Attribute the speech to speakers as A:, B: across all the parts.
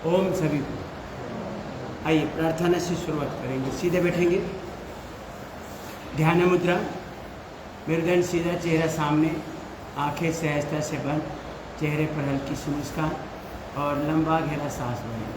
A: ओम सभी को। आइए प्रार्थना से शुरुआत करेंगे। सीधे बैठेंगे, ध्यान मुद्रा, मेरुदंड सीधा, चेहरा सामने, आंखें सहजता से बंद, चेहरे पर हल्की सी मुस्कान और लंबा गहरा सांस लेंगे।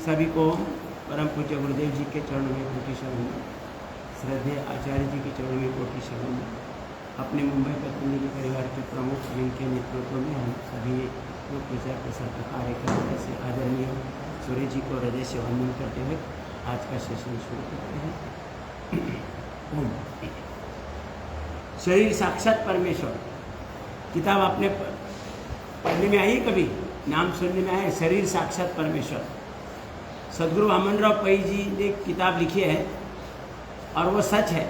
A: सभी को परम पूज्य गुरुदेव जी के चरणों में कोटि शरण, श्रद्धेय आचार्य जी के चरणों में कोटि शरण। अपने मुंबई पत्नी के परिवार के प्रमुख जिनके नेतृत्व में हम सभी लोग प्रचार प्रसार का कार्य करते हैं, ऐसे आदरणीय सूर्य जी को हृदय से वंदन करते हुए आज का सेशन शुरू करते हैं। ओम। शरीर साक्षात परमेश्वर किताब आपने पढ़ने में आई, कभी नाम सुनने में आया? शरीर साक्षात परमेश्वर। सदगुरु वामनराव पै जी ने किताब लिखी है और वो सच है।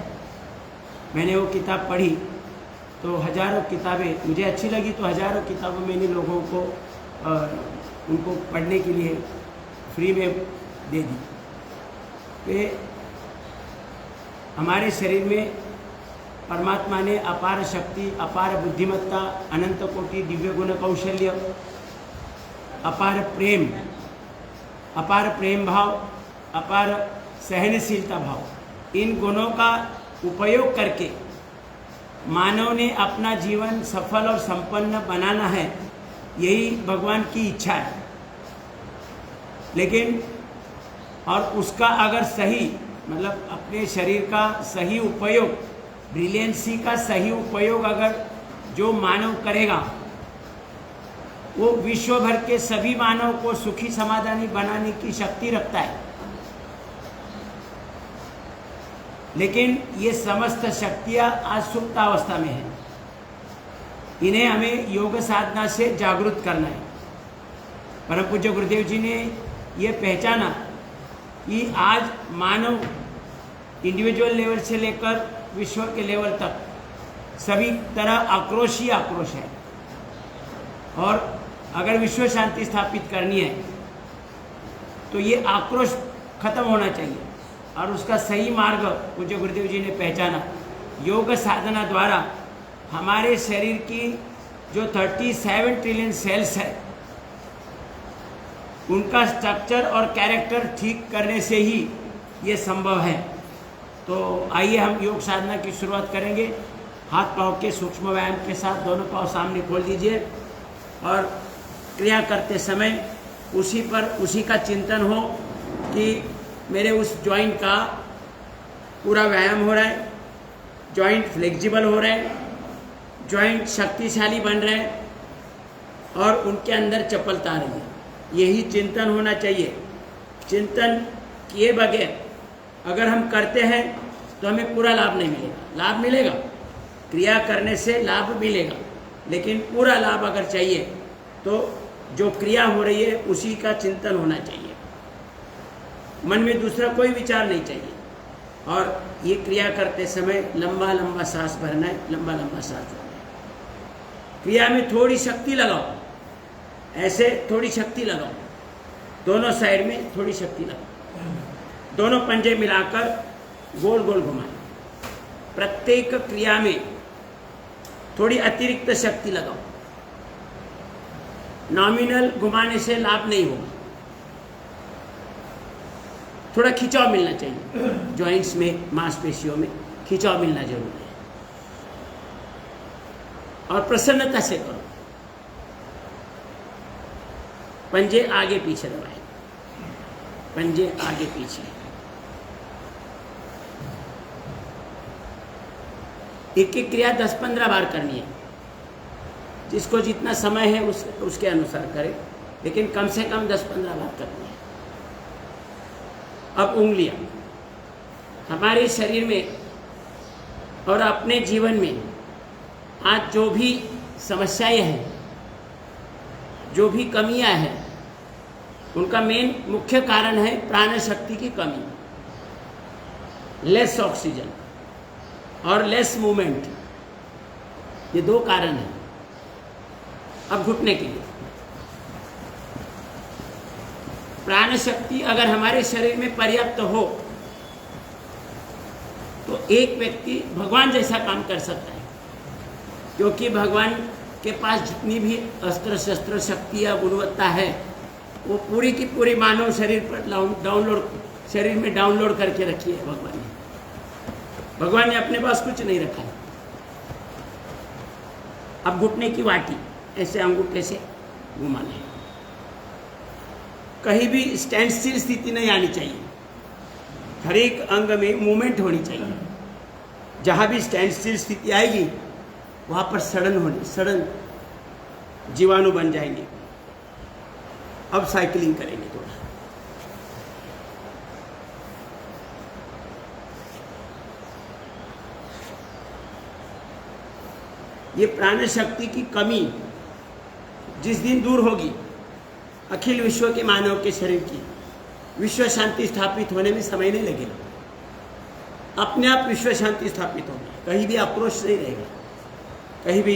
A: मैंने वो किताब पढ़ी तो हजारों किताबें मुझे अच्छी लगी, तो हजारों किताबें मैंने लोगों को उनको पढ़ने के लिए फ्री में दे दी। तो हमारे शरीर में परमात्मा ने अपार शक्ति, अपार बुद्धिमत्ता, अनंत कोटि दिव्य गुण कौशल्य, अपार प्रेम भाव, अपार सहनशीलता भाव, इन गुणों का उपयोग करके मानव ने अपना जीवन सफल और संपन्न बनाना है। यही भगवान की इच्छा है। लेकिन और उसका अगर सही मतलब अपने शरीर का सही उपयोग, ब्रिलियंसी का सही उपयोग अगर जो मानव करेगा, वो विश्व भर के सभी मानव को सुखी समाधानी बनाने की शक्ति रखता है। लेकिन ये समस्त शक्तियाँ आज सुप्त अवस्था में हैं। इन्हें हमें योग साधना से जागृत करना है। परम पूज्य गुरुदेव जी ने ये पहचाना कि आज मानव इंडिविजुअल लेवल से लेकर विश्व के लेवल तक सभी तरह आक्रोश ही आक्रोश है, और अगर विश्व शांति स्थापित करनी है तो ये आक्रोश खत्म होना चाहिए। और उसका सही मार्ग पूज्य गुरुदेव जी ने पहचाना। योग साधना द्वारा हमारे शरीर की जो 37 ट्रिलियन सेल्स है, उनका स्ट्रक्चर और कैरेक्टर ठीक करने से ही ये संभव है। तो आइए हम योग साधना की शुरुआत करेंगे। हाथ पाँव के सूक्ष्म व्यायाम के साथ दोनों पाँव सामने खोल दीजिए और क्रिया करते समय उसी का चिंतन हो कि मेरे उस जॉइंट का पूरा व्यायाम हो रहा है, जॉइंट फ्लेक्सिबल हो रहा है, जॉइंट शक्तिशाली बन रहे हैं और उनके अंदर चपलता आ रही है। यही चिंतन होना चाहिए। चिंतन किए बगैर अगर हम करते हैं तो हमें पूरा लाभ नहीं मिलेगा। लाभ मिलेगा, क्रिया करने से लाभ मिलेगा, लेकिन पूरा लाभ अगर चाहिए तो जो क्रिया हो रही है उसी का चिंतन होना चाहिए। मन में दूसरा कोई विचार नहीं चाहिए। और ये क्रिया करते समय लंबा लंबा सांस भरना है, लंबा लंबा सांस छोड़ना है। क्रिया में थोड़ी शक्ति लगाओ, ऐसे थोड़ी शक्ति लगाओ, दोनों साइड में थोड़ी शक्ति लगाओ, दोनों पंजे मिलाकर गोल गोल घुमाएं। प्रत्येक क्रिया में थोड़ी अतिरिक्त शक्ति लगाओ। नॉमिनल घुमाने से लाभ नहीं होगा, थोड़ा खिंचाव मिलना चाहिए। जॉइंट्स में, मांसपेशियों में खिंचाव मिलना जरूरी है। और प्रसन्नता से करो। पंजे आगे पीछे दबाएं, पंजे आगे पीछे। एक एक क्रिया 10-15 बार करनी है। जिसको जितना समय है उसके अनुसार करें, लेकिन कम से कम 10-15 बार करनी है। अब उंगलियां हमारे शरीर में और अपने जीवन में आज जो भी समस्याएं हैं, जो भी कमियां हैं, उनका मेन मुख्य कारण है प्राण शक्ति की कमी, लेस ऑक्सीजन और लेस मूवमेंट। ये दो कारण हैं। अब घुटने के लिए प्राण शक्ति अगर हमारे शरीर में पर्याप्त हो तो एक व्यक्ति भगवान जैसा काम कर सकता है, क्योंकि भगवान के पास जितनी भी अस्त्र शस्त्र शक्ति या गुणवत्ता है वो पूरी की पूरी मानव शरीर पर डाउनलोड, शरीर में डाउनलोड करके रखी है भगवान ने। भगवान ने अपने पास कुछ नहीं रखा है। अब घुटने की वाटी ऐसे अंगूठे से घुमाना है। कहीं भी स्टैंड स्टिल स्थिति नहीं आनी चाहिए। हर एक अंग में मूवमेंट होनी चाहिए। जहां भी स्टैंड स्टिल स्थिति आएगी वहां पर सड़न जीवाणु बन जाएंगे। अब साइकिलिंग करेंगे थोड़ा। ये प्राण शक्ति की कमी जिस दिन दूर होगी, अखिल विश्व के मानव के शरीर की विश्व शांति स्थापित होने में समय नहीं लगेगा। अपने आप विश्व शांति स्थापित होगी। कहीं भी आक्रोश नहीं रहेगा, कहीं भी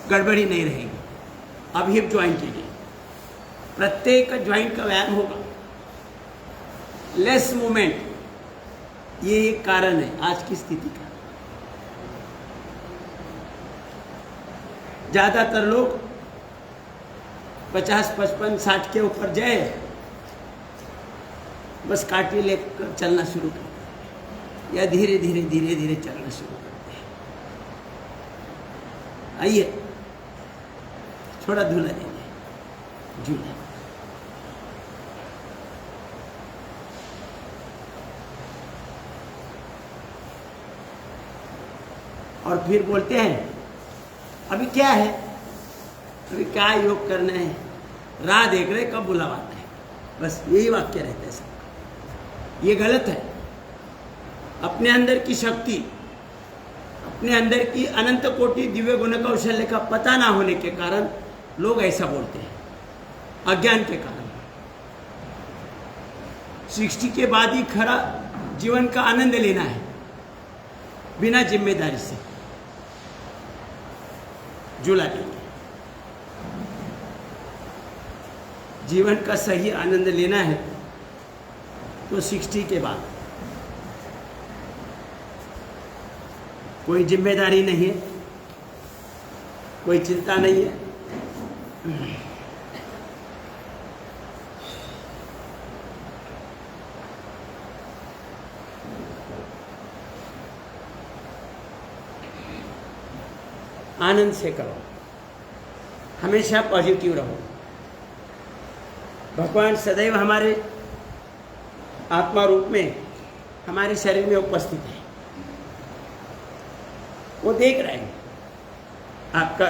A: गड़बड़ी नहीं रहेगी। अब हिप ज्वाइंट के लिए प्रत्येक ज्वाइंट का व्यायाम होगा। लेस मूवमेंट, ये एक कारण है आज की स्थिति का। ज्यादातर लोग 50, 55, 60 के ऊपर जाए बस काठी लेकर चलना शुरू करते हैं या धीरे धीरे चलना शुरू करते हैं। आइए थोड़ा धूला देंगे, झूला। और फिर बोलते हैं अभी क्या है, अभी क्या योग करना है, राह देख रहे कब बुलावा आता है। बस यही वाक्य रहता है सबका। ये गलत है। अपने अंदर की शक्ति, अपने अंदर की अनंत कोटि दिव्य गुण कौशल्य का पता ना होने के कारण लोग ऐसा बोलते हैं, अज्ञान के कारण। 60 के बाद ही खरा जीवन का आनंद लेना है, बिना जिम्मेदारी से झूला लेंगे। जीवन का सही आनंद लेना है तो 60 के बाद कोई जिम्मेदारी नहीं है, कोई चिंता नहीं है। आनंद से करो, हमेशा पॉजिटिव रहो। भगवान सदैव हमारे आत्मा रूप में हमारे शरीर में उपस्थित है। वो देख रहे हैं आपका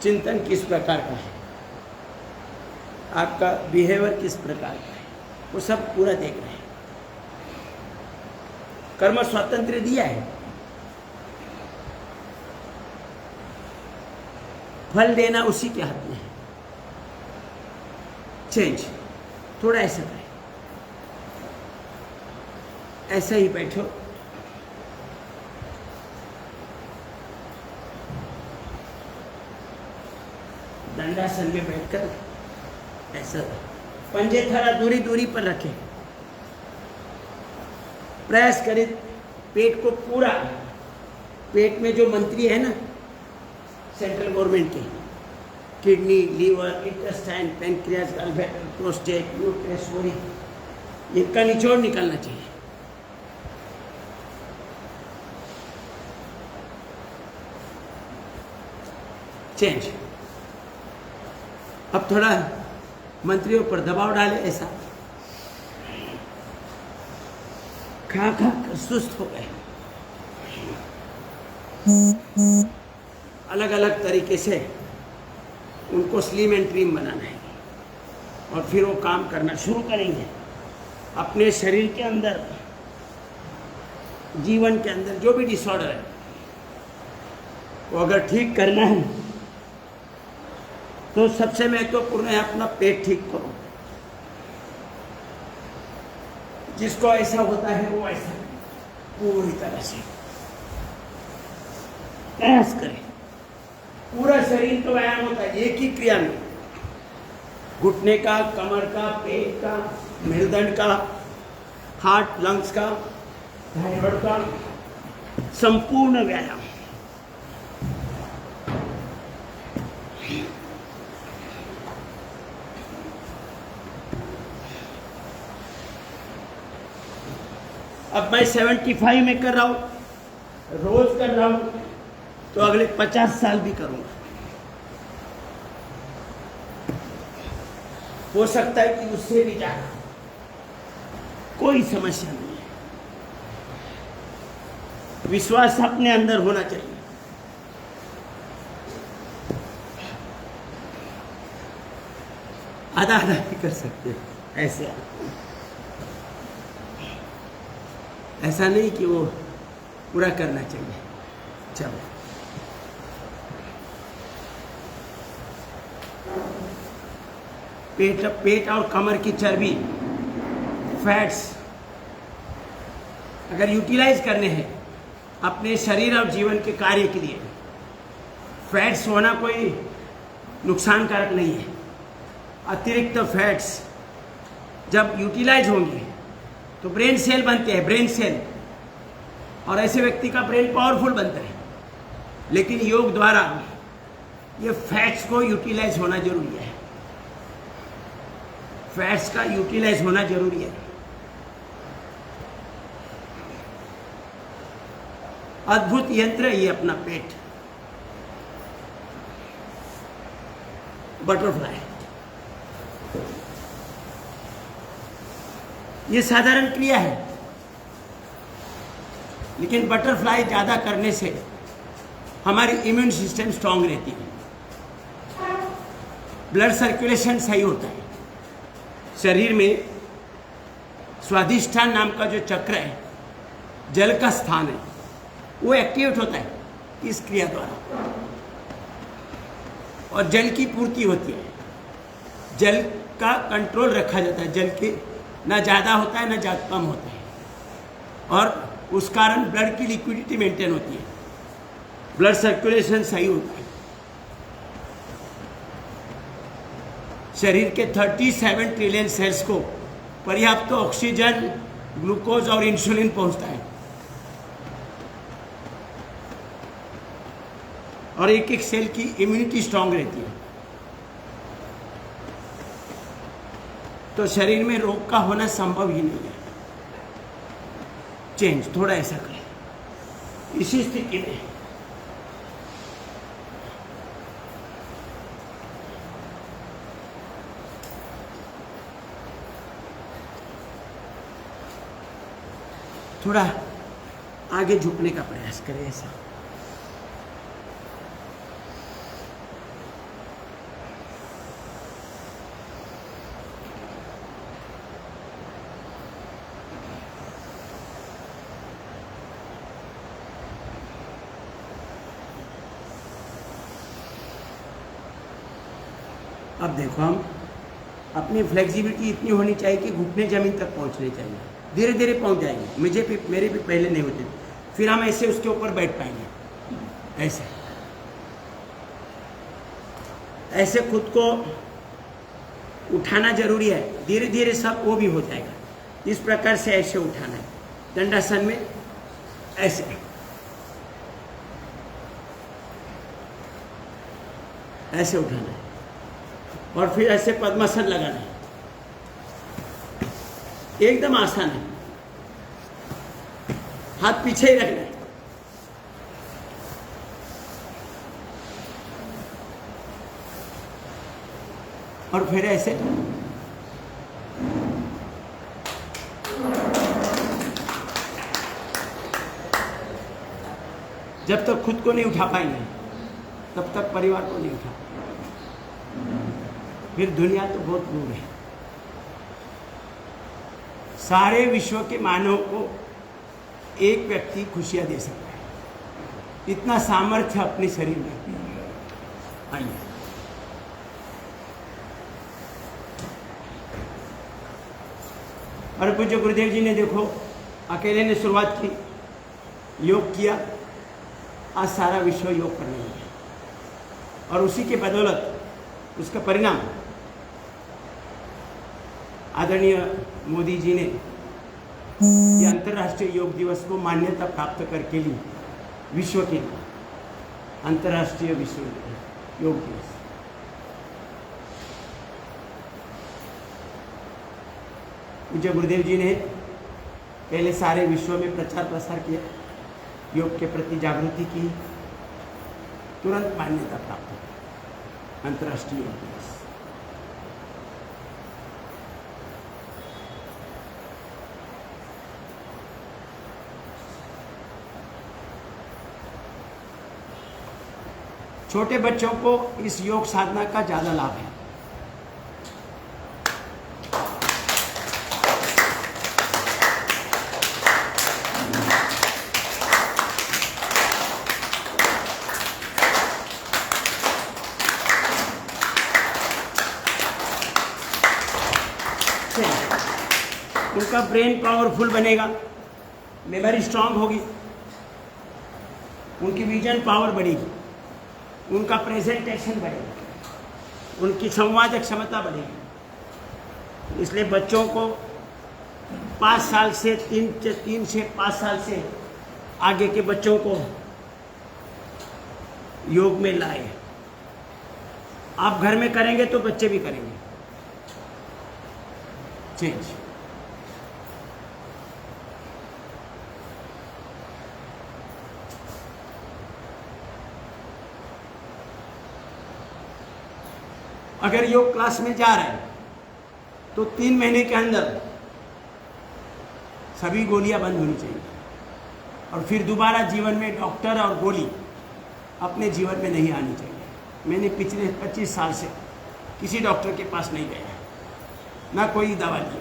A: चिंतन किस प्रकार का है, आपका बिहेवियर किस प्रकार का है, वो सब पूरा देख रहे हैं। कर्म स्वातंत्र्य दिया है, फल देना उसी के हाथ में है। चेंज, थोड़ा ऐसा करें, ऐसा ही बैठो, दंडासन में बैठकर ऐसा पंजे थोड़ा दूरी दूरी पर रखें, प्रयास करें पेट को पूरा, पेट में जो मंत्री है ना सेंट्रल गवर्नमेंट के, kidney, liver, intestine, pancreas, gallbladder, prostate, uterus, ovary, इनका निचोड़ निकलना चाहिए। चेंज। अब थोड़ा मंत्रियों पर दबाव डाले, ऐसा खा खा कर सुस्त हो गए। अलग अलग तरीके से उनको स्लिम एंड ट्रिम बनाना है और फिर वो काम करना शुरू करेंगे। अपने शरीर के अंदर, जीवन के अंदर जो भी डिसऑर्डर है वो अगर ठीक करना है तो सबसे महत्वपूर्ण है अपना पेट ठीक करो। जिसको ऐसा होता है वो ऐसा पूरी तरह से प्रयास करें। पूरा शरीर का व्यायाम होता है एक ही क्रिया में, घुटने का, कमर का, पेट का, मेरुदंड का, हार्ट, लंग्स का, थायराइड का, संपूर्ण व्यायाम। अब मैं 75 में कर रहा हूँ, रोज कर रहा हूँ, तो अगले 50 साल भी करूँगा। हो सकता है कि उससे भी ज़्यादा, कोई समस्या नहीं है। विश्वास अपने अंदर होना चाहिए। आधा आधा भी कर सकते हैं, ऐसे ऐसा नहीं कि वो पूरा करना चाहिए। चलो, पेट और कमर की चर्बी, फैट्स अगर यूटिलाइज करने हैं अपने शरीर और जीवन के कार्य के लिए, फैट्स होना कोई नुकसानकारक नहीं है। अतिरिक्त फैट्स जब यूटिलाइज होंगे तो ब्रेन सेल बनते हैं, ब्रेन सेल, और ऐसे व्यक्ति का ब्रेन पावरफुल बनता है। लेकिन योग द्वारा ये फैट्स को यूटिलाइज होना जरूरी है, फैट्स का यूटिलाइज होना जरूरी है। अद्भुत यंत्र है ये अपना पेट। बटरफ्लाई, ये साधारण क्रिया है, लेकिन बटरफ्लाई ज्यादा करने से हमारी इम्यून सिस्टम स्ट्रांग रहती है, ब्लड सर्कुलेशन सही होता है, शरीर में स्वाधिष्ठान नाम का जो चक्र है, जल का स्थान है, वो एक्टिवेट होता है इस क्रिया द्वारा, और जल की पूर्ति होती है, जल का कंट्रोल रखा जाता है, जल के ना ज़्यादा होता है ना ज़्यादा कम होता है, और उस कारण ब्लड की लिक्विडिटी मेंटेन होती है, ब्लड सर्कुलेशन सही होता है। शरीर के 37 ट्रिलियन सेल्स को पर्याप्त ऑक्सीजन, ग्लूकोज और इंसुलिन पहुंचता है, और एक एक सेल की इम्यूनिटी स्ट्रांग रहती है। तो शरीर में रोग का होना संभव ही नहीं है। चेंज, थोड़ा ऐसा करें। इसी स्थिति में थोड़ा आगे झुकने का प्रयास करें, ऐसा। अब देखो, हम अपनी फ्लेक्सिबिलिटी इतनी होनी चाहिए कि घुटने ज़मीन तक पहुंचने चाहिए, धीरे धीरे पहुंच जाएंगे। मेरे भी पहले नहीं होते, फिर हम ऐसे उसके ऊपर बैठ पाएंगे। ऐसे ऐसे खुद को उठाना जरूरी है, धीरे धीरे सब वो भी हो जाएगा। इस प्रकार से ऐसे उठाना है, दंडासन में ऐसे, ऐसे उठाना है, और फिर ऐसे पद्मासन लगाना है। एकदम आसान है, हाथ पीछे ही रखना है। और फिर ऐसे जब तक खुद को नहीं उठा पाएंगे तब तक परिवार को नहीं उठा, फिर दुनिया तो बहुत दूर है। सारे विश्व के मानव को एक व्यक्ति खुशियां दे सकता है, इतना सामर्थ्य अपने शरीर में। आइए, और पूज्य गुरुदेव जी ने देखो अकेले ने शुरुआत की, योग किया, आज सारा विश्व योग करने लगा, और उसी के बदौलत उसका परिणाम आदरणीय मोदी जी ने ये अंतर्राष्ट्रीय योग दिवस को मान्यता प्राप्त करके ली, विश्व के अंतर्राष्ट्रीय विश्व योग दिवस। पूज्य गुरुदेव जी ने पहले सारे विश्व में प्रचार प्रसार किया, योग के प्रति जागृति की, तुरंत मान्यता प्राप्त हुई, अंतर्राष्ट्रीय योग दिवस। छोटे बच्चों को इस योग साधना का ज्यादा लाभ है। उनका ब्रेन पावरफुल बनेगा, मेमोरी स्ट्रांग होगी, उनकी विजन पावर बढ़ेगी, उनका प्रेजेंटेशन बढ़ेगा, उनकी संवाद क्षमता बढ़ेगी। इसलिए बच्चों को 5 साल से 3 से 5 साल से आगे के बच्चों को योग में लाए। आप घर में करेंगे तो बच्चे भी करेंगे। चेंज। अगर योग क्लास में जा रहे हैं तो 3 महीने के अंदर सभी गोलियां बंद होनी चाहिए, और फिर दोबारा जीवन में डॉक्टर और गोली अपने जीवन में नहीं आनी चाहिए। मैंने पिछले 25 साल से किसी डॉक्टर के पास नहीं गया, ना कोई दवा ली।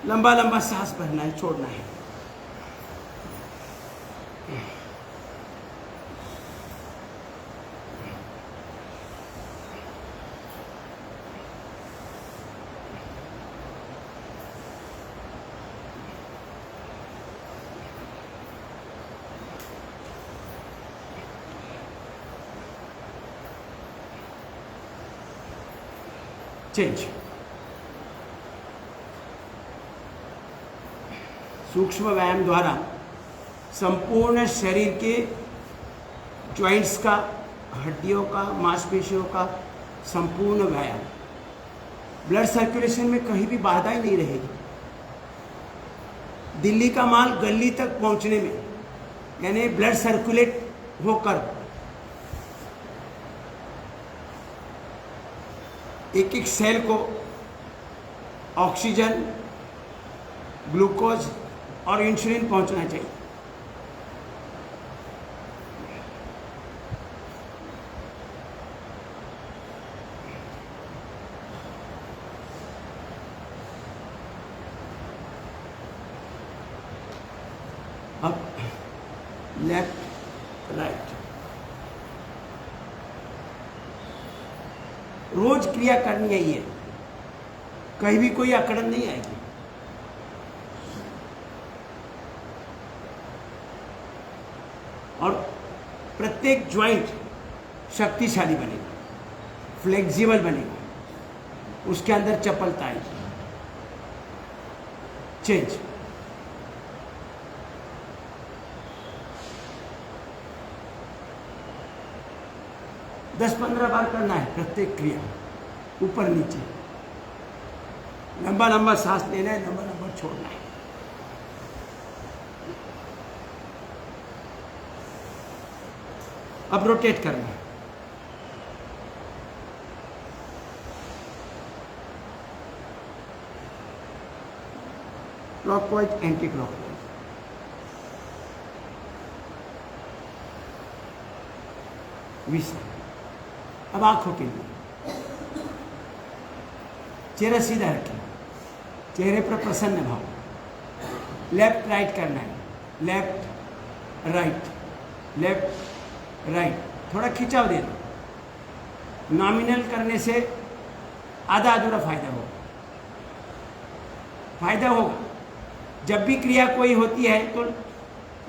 A: लंबा लंबा सांस भरना है, छोड़ना है। चेंज। सूक्ष्म व्यायाम द्वारा संपूर्ण शरीर के जॉइंट्स का, हड्डियों का, मांसपेशियों का संपूर्ण व्यायाम, ब्लड सर्कुलेशन में कहीं भी बाधा ही नहीं रहेगी। दिल्ली का माल गली तक पहुंचने में, यानी ब्लड सर्कुलेट होकर एक एक सेल को ऑक्सीजन, ग्लूकोज और इंसुलिन पहुंचना चाहिए। अब लेफ्ट राइट। रोज क्रिया करनी है ये, कहीं भी कोई अकड़न नहीं आएगी। और प्रत्येक ज्वाइंट शक्तिशाली बनेगा, फ्लेक्सिबल बनेगा, उसके अंदर चपलता आएगी। चेंज। दस 15 बार करना है प्रत्येक क्रिया, ऊपर नीचे। लंबा लंबा सांस लेना है, लंबा लंबा छोड़ना है। अब रोटेट करना है। Clockwise, anti clockwise. अब आंखों के लिए चेहरा सीधा रखें, चेहरे पर प्रसन्न भाव। लेफ्ट राइट करना है, लेफ्ट राइट, लेफ्ट राइट। थोड़ा खिंचाव दे दो। नॉमिनल करने से आधा अधूरा फायदा होगा। जब भी क्रिया कोई होती है तो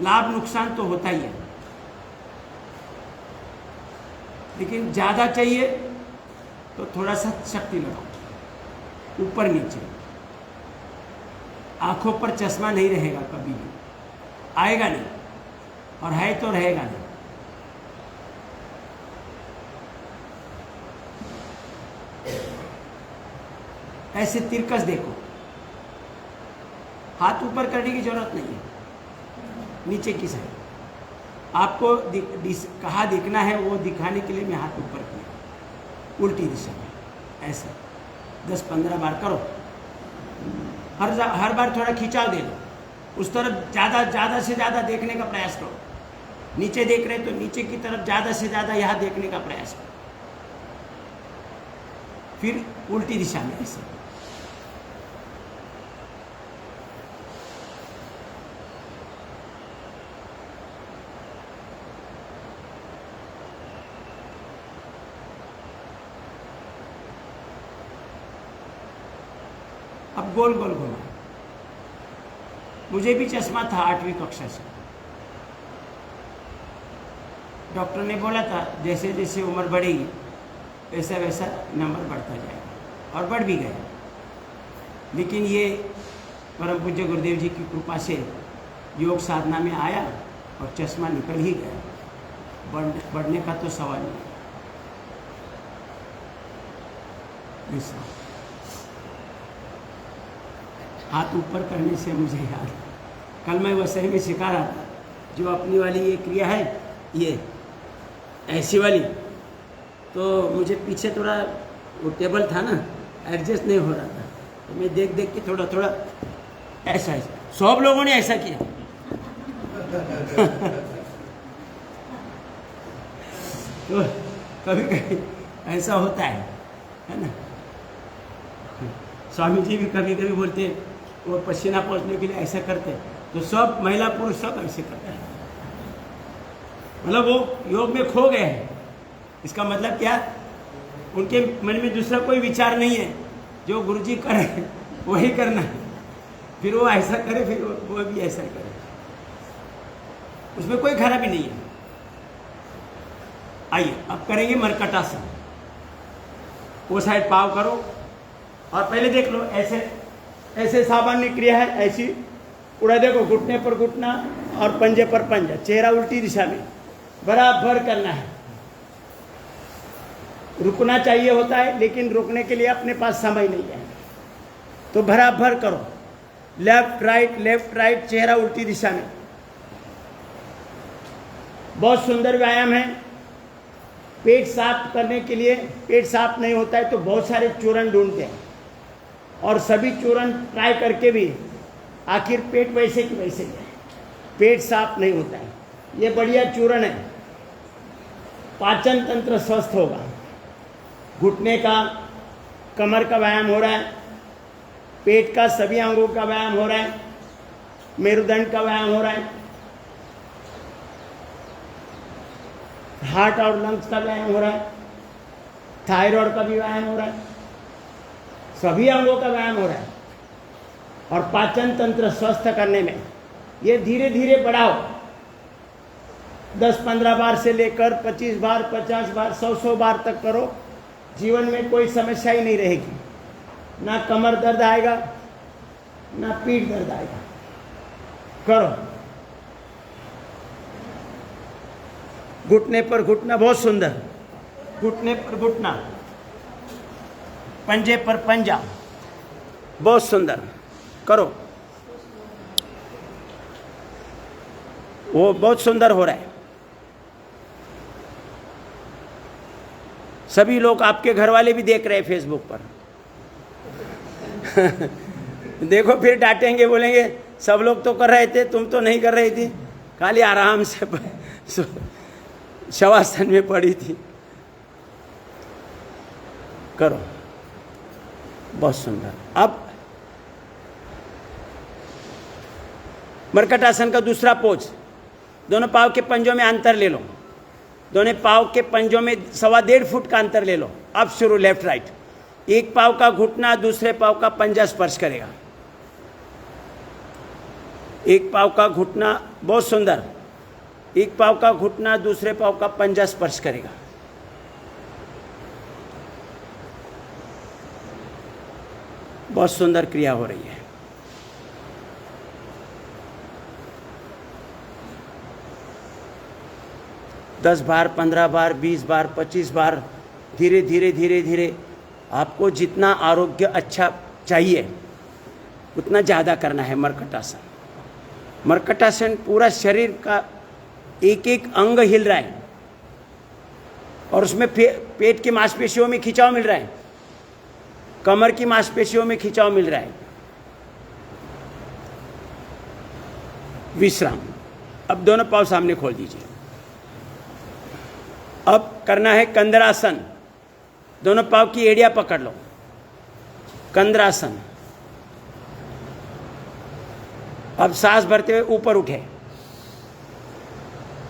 A: लाभ नुकसान तो होता ही है, लेकिन ज़्यादा चाहिए तो थोड़ा सा शक्ति लगाओ, ऊपर नीचे। आंखों पर चश्मा नहीं रहेगा, कभी भी आएगा नहीं, और है तो रहेगा नहीं। ऐसे तिरकस देखो, हाथ ऊपर करने की जरूरत नहीं है, नीचे की साइड। आपको कहाँ दिखना है वो दिखाने के लिए मैं हाथ ऊपर किया, उल्टी दिशा में। ऐसा 10-15 बार करो। हर बार थोड़ा खिंचाव दे दो, उस तरफ ज़्यादा से ज़्यादा देखने का प्रयास करो। नीचे देख रहे तो नीचे की तरफ ज़्यादा से ज़्यादा यहाँ देखने का प्रयास करो। फिर उल्टी दिशा में ऐसे। अब गोल गोल घुमा। मुझे भी चश्मा था 8वीं कक्षा से। डॉक्टर ने बोला था जैसे जैसे उम्र बढ़ेगी वैसा वैसा नंबर बढ़ता जाएगा, और बढ़ भी गया। लेकिन ये परम पूज्य गुरुदेव जी की कृपा से योग साधना में आया और चश्मा निकल ही गया। बढ़ने का तो सवाल नहीं। हाथ ऊपर करने से मुझे याद, कल मैं वसई में सिखा रहा था, जो अपनी वाली ये क्रिया है, ये ऐसी वाली, तो मुझे पीछे थोड़ा वो टेबल था ना, एडजस्ट नहीं हो रहा था, तो मैं देख देख के थोड़ा थोड़ा ऐसा सब लोगों ने ऐसा किया। तो कभी कभी ऐसा होता है ना। स्वामी जी भी कभी कभी बोलते, वो पसीना पहुँचने के लिए ऐसा करते, तो सब महिला पुरुष सब ऐसे करते हैं। मतलब वो योग में खो गए हैं। इसका मतलब क्या, उनके मन में दूसरा कोई विचार नहीं है, जो गुरुजी करे वही करना है। फिर वो ऐसा करे, फिर वो भी ऐसा करे, उसमें कोई खराबी नहीं है। आइए अब करेंगे मरकटासन। वो साइड पाव करो और पहले देख लो, ऐसे ऐसे सामान्य क्रिया है, ऐसी उड़ा देखो, घुटने पर घुटना और पंजे पर पंजा, चेहरा उल्टी दिशा में बराबर करना है। रुकना चाहिए होता है, लेकिन रुकने के लिए अपने पास समय नहीं है, तो बराबर करो। लेफ्ट राइट, चेहरा उल्टी दिशा में। बहुत सुंदर व्यायाम है। पेट साफ करने के लिए, पेट साफ नहीं होता है तो बहुत सारे चूर्ण ढूंढते हैं, और सभी चूर्ण ट्राई करके भी आखिर पेट वैसे की वैसे है, पेट साफ नहीं होता है। ये बढ़िया चूर्ण है, पाचन तंत्र स्वस्थ होगा। घुटने का, कमर का व्यायाम हो रहा है, पेट का सभी अंगों का व्यायाम हो रहा है, मेरुदंड का व्यायाम हो रहा है। हार्ट और लंग्स का व्यायाम हो रहा है, थायराइड का भी व्यायाम हो रहा है, सभी अंगों का व्यायाम हो रहा है। और पाचन तंत्र स्वस्थ करने में ये धीरे धीरे बढ़ाओ, 10-15 बार से लेकर 25 बार, 50 बार, 100 बार तक करो। जीवन में कोई समस्या ही नहीं रहेगी, ना कमर दर्द आएगा, ना पीठ दर्द आएगा। करो। घुटने पर घुटना, बहुत सुंदर, घुटने पर घुटना, पंजे पर पंजा, बहुत सुंदर, करो। वो बहुत सुंदर हो रहा है। सभी लोग, आपके घर वाले भी देख रहे हैं फेसबुक पर। देखो फिर डांटेंगे, बोलेंगे सब लोग तो कर रहे थे, तुम तो नहीं कर रही थी, खाली आराम से शवासन में पड़ी थी। करो, बहुत सुंदर। अब मरकट आसन का दूसरा पोज, दोनों पाँव के पंजों में अंतर ले लो, दोनों पाँव के पंजों में 1.25 फुट का अंतर ले लो। अब शुरू, लेफ्ट राइट। एक पाँव का घुटना दूसरे पाँव का पंजा स्पर्श करेगा, एक पाँव का घुटना, बहुत सुंदर, एक पाँव का घुटना दूसरे पाँव का पंजा स्पर्श करेगा। बहुत सुंदर क्रिया हो रही है। दस बार, 15 बार, 20 बार, 25 बार, धीरे धीरे धीरे धीरे। आपको जितना आरोग्य अच्छा चाहिए उतना ज़्यादा करना है। मरकटासन, मरकटासन पूरा शरीर का एक एक अंग हिल रहा है और उसमें पेट की मांसपेशियों में खिंचाव मिल रहा है, कमर की मांसपेशियों में खिंचाव मिल रहा है। विश्राम। अब दोनों पाँव सामने खोल दीजिए। अब करना है कंदरासन। दोनों पाँव की एड़ियां पकड़ लो, कंदरासन। अब सांस भरते हुए ऊपर उठे,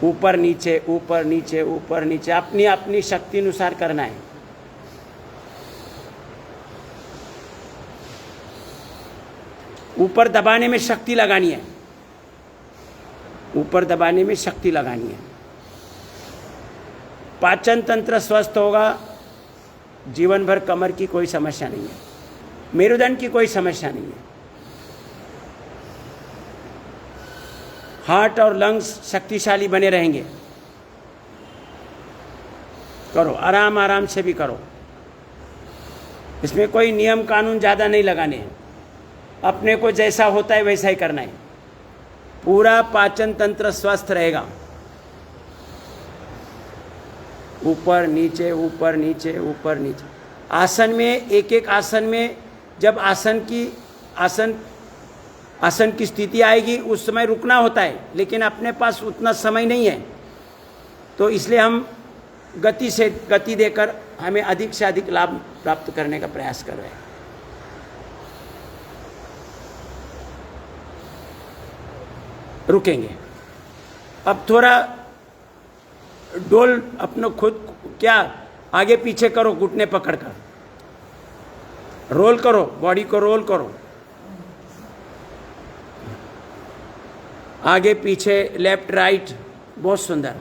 A: ऊपर नीचे, ऊपर नीचे, ऊपर नीचे, अपनी अपनी शक्ति अनुसार करना है। ऊपर दबाने में शक्ति लगानी है, ऊपर दबाने में शक्ति लगानी है। पाचन तंत्र स्वस्थ होगा, जीवन भर कमर की कोई समस्या नहीं है, मेरुदंड की कोई समस्या नहीं है। हार्ट और लंग्स शक्तिशाली बने रहेंगे। करो, आराम आराम से भी करो। इसमें कोई नियम कानून ज़्यादा नहीं लगाने हैं, अपने को जैसा होता है वैसा ही करना है। पूरा पाचन तंत्र स्वस्थ रहेगा। ऊपर नीचे, ऊपर नीचे, ऊपर नीचे। आसन में, एक एक आसन में जब आसन की स्थिति आएगी उस समय रुकना होता है, लेकिन अपने पास उतना समय नहीं है, तो इसलिए हम गति देकर हमें अधिक से अधिक लाभ प्राप्त करने का प्रयास कर रहे हैं। रुकेंगे। अब थोड़ा डोल अपना खुद, क्या आगे पीछे करो, घुटने पकड़कर रोल करो, बॉडी को रोल करो, आगे पीछे, लेफ्ट राइट, बहुत सुंदर।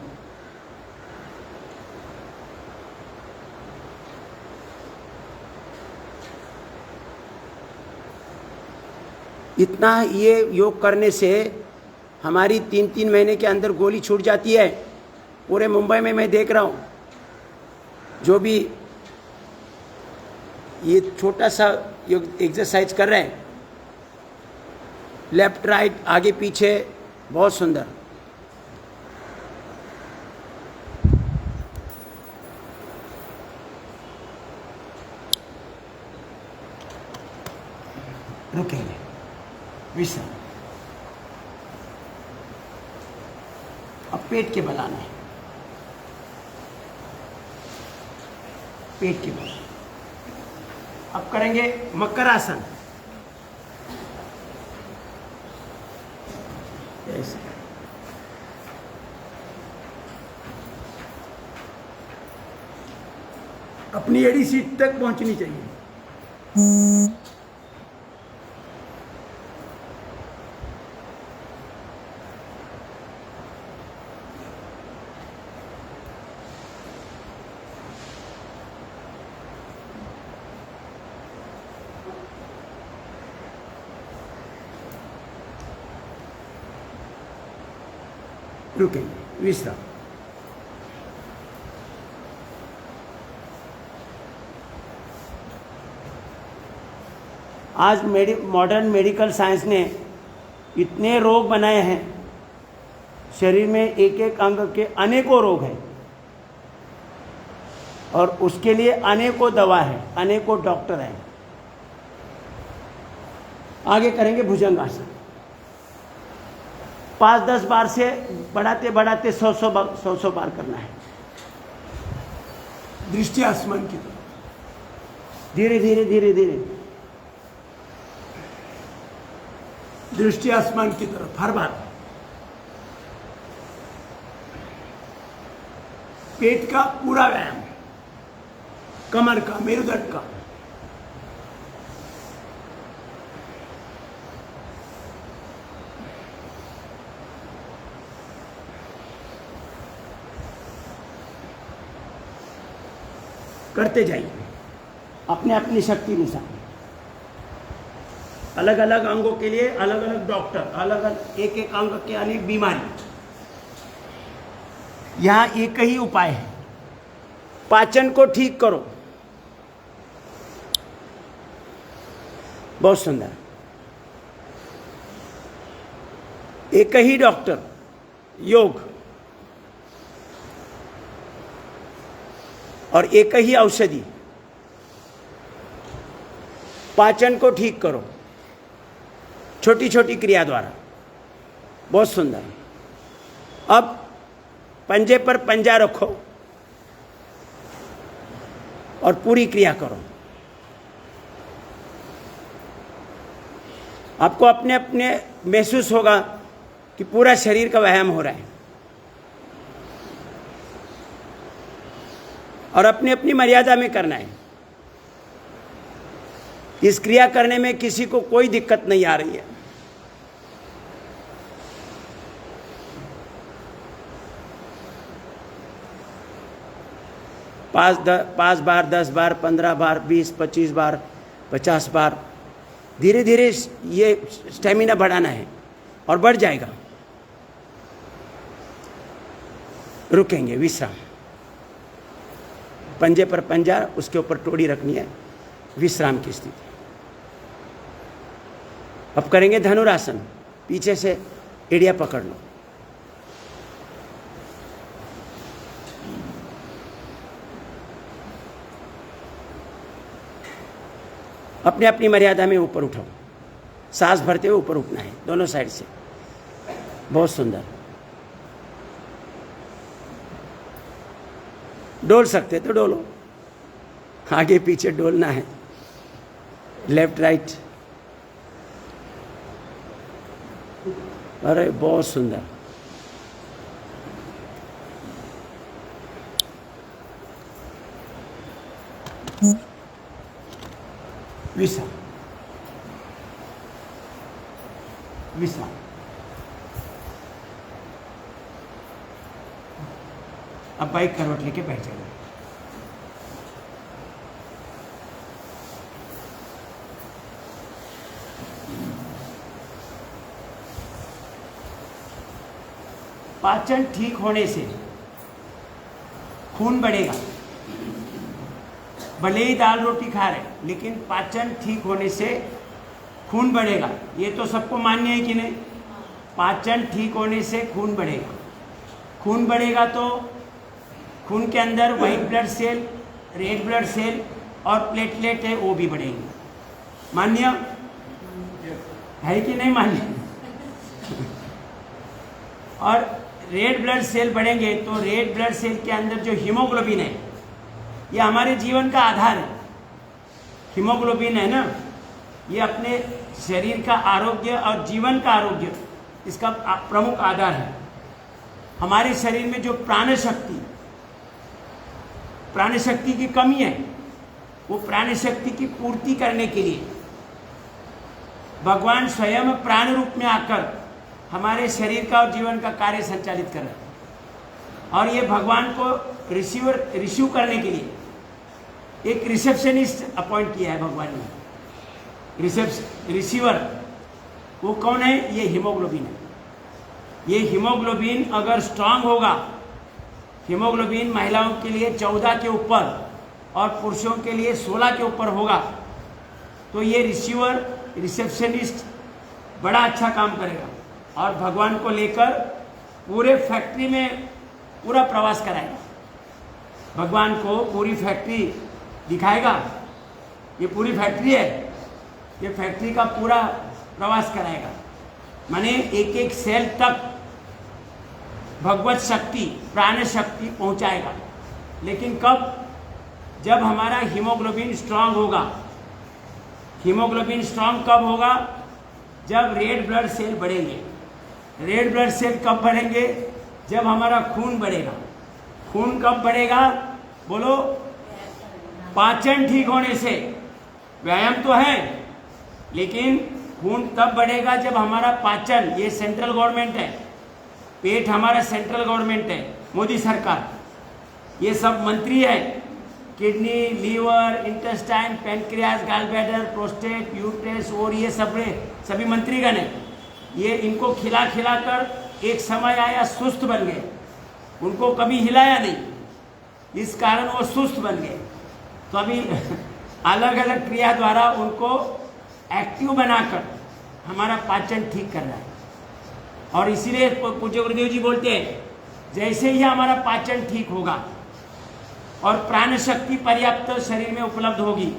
A: इतना ये योग करने से हमारी 3-3 महीने के अंदर गोली छूट जाती है। पूरे मुंबई में मैं देख रहा हूँ, जो भी ये छोटा सा योग एक्सरसाइज कर रहे हैं, लेफ्ट राइट, आगे पीछे, बहुत सुंदर। रुकेंगे, विश्राम। अब पेट के बल आना है, पेट के बल। अब करेंगे मकर आसन। ऐसे
B: अपनी एड़ी सीट तक पहुंचनी चाहिए। रुकेंगे, विश्राम।
A: आज मॉडर्न मेडिकल साइंस ने इतने रोग बनाए हैं, शरीर में एक एक अंग के अनेकों रोग हैं और उसके लिए अनेकों दवा है, अनेकों डॉक्टर हैं। आगे करेंगे भुजंगासन। 5-10 बार से बढ़ाते बढ़ाते 100 बार करना है।
B: दृष्टि आसमान की तरफ,
A: धीरे धीरे धीरे धीरे
B: दृष्टि आसमान की तरफ हर बार। पेट का पूरा व्यायाम, कमर का, मेरुदंड का। करते जाइए अपने अपनी शक्ति अनुसार। अलग अलग अंगों के लिए अलग अलग डॉक्टर, अलग अलग एक एक अंग के अनेक बीमारी। यहां एक ही उपाय है, पाचन को ठीक करो। बहुत सुंदर। एक ही डॉक्टर, योग, और एक ही औषधि, पाचन को ठीक करो छोटी छोटी क्रिया द्वारा। बहुत सुंदर। अब पंजे पर पंजा रखो और पूरी क्रिया करो। आपको अपने अपने महसूस होगा कि पूरा शरीर का व्यायाम हो रहा है और अपनी अपनी मर्यादा में करना है। इस क्रिया करने में किसी को कोई दिक्कत नहीं आ रही है। पाँच बार, 10 बार, 15 बार, 20, 25 बार, 50 बार, धीरे धीरे ये स्टेमिना बढ़ाना है और बढ़ जाएगा। रुकेंगे, विश्राम। पंजे पर पंजा, उसके ऊपर टोड़ी रखनी है, विश्राम की स्थिति। अब करेंगे धनुरासन। पीछे से एड़िया पकड़ लो। अपने अपनी मर्यादा में ऊपर उठाओ। सांस भरते हुए ऊपर उठना है दोनों साइड से। बहुत सुंदर। डोल सकते तो डोलो, आगे पीछे डोलना है, लेफ्ट राइट। अरे बहुत सुंदर। विश्राम, विश्राम। अब बाइक करवट लेके बैठ जाएगा। पाचन ठीक होने से खून बढ़ेगा। भले ही दाल रोटी खा रहे, लेकिन पाचन ठीक होने से खून बढ़ेगा। ये तो सबको मान्य है कि नहीं? पाचन ठीक होने से खून बढ़ेगा। खून बढ़ेगा तो खून के अंदर white blood cell, red blood cell और प्लेटलेट है, वो भी बढ़ेंगे। मान्य है कि नहीं मान्य? और रेड ब्लड सेल बढ़ेंगे तो रेड ब्लड सेल के अंदर जो हीमोग्लोबिन है, ये हमारे जीवन का आधार है। हीमोग्लोबिन है ना, ये अपने शरीर का आरोग्य और जीवन का आरोग्य, इसका प्रमुख आधार है। हमारे शरीर में जो प्राण शक्ति, प्राण शक्ति की कमी है, वो प्राण शक्ति की पूर्ति करने के लिए भगवान स्वयं प्राण रूप में आकर हमारे शरीर का और जीवन का कार्य संचालित कर रहे हैं। और ये भगवान को रिसीव करने के लिए एक रिसेप्शनिस्ट अपॉइंट किया है भगवान ने। रिसीवर वो कौन है? ये हीमोग्लोबिन है। ये हीमोग्लोबिन अगर स्ट्रांग होगा, हीमोग्लोबिन महिलाओं के लिए 14 के ऊपर और पुरुषों के लिए 16 के ऊपर होगा, तो ये रिसेप्शनिस्ट बड़ा अच्छा काम करेगा और भगवान को लेकर पूरे फैक्ट्री में पूरा प्रवास कराएगा। भगवान को पूरी फैक्ट्री दिखाएगा। ये पूरी फैक्ट्री है, ये फैक्ट्री का पूरा प्रवास कराएगा। माने एक एक सेल तक भगवत शक्ति, प्राण शक्ति पहुंचाएगा। लेकिन कब? जब हमारा हीमोग्लोबिन स्ट्रांग होगा। हीमोग्लोबिन स्ट्रांग कब होगा? जब रेड ब्लड सेल बढ़ेंगे। रेड ब्लड सेल कब बढ़ेंगे? जब हमारा खून बढ़ेगा। खून कब बढ़ेगा? बोलो। पाचन ठीक होने से। व्यायाम तो है, लेकिन खून तब बढ़ेगा जब हमारा पाचन, ये सेंट्रल गवर्नमेंट है, पेट हमारा सेंट्रल गवर्नमेंट है, मोदी सरकार, ये सब मंत्री है, kidney, liver, intestine, pancreas, gallbladder, prostate, uterus और ये सभी मंत्रीगण है। ये इनको खिला खिला कर एक समय आया सुस्त बन गए, उनको कभी हिलाया नहीं, इस कारण वो सुस्त बन गए। तो अभी अलग अलग क्रिया द्वारा उनको एक्टिव बनाकर हमारा पाचन ठीक करना है। और इसीलिए पूज्य गुरुदेव जी बोलते हैं, जैसे ही हमारा पाचन ठीक होगा और प्राण शक्ति पर्याप्त शरीर में उपलब्ध होगी,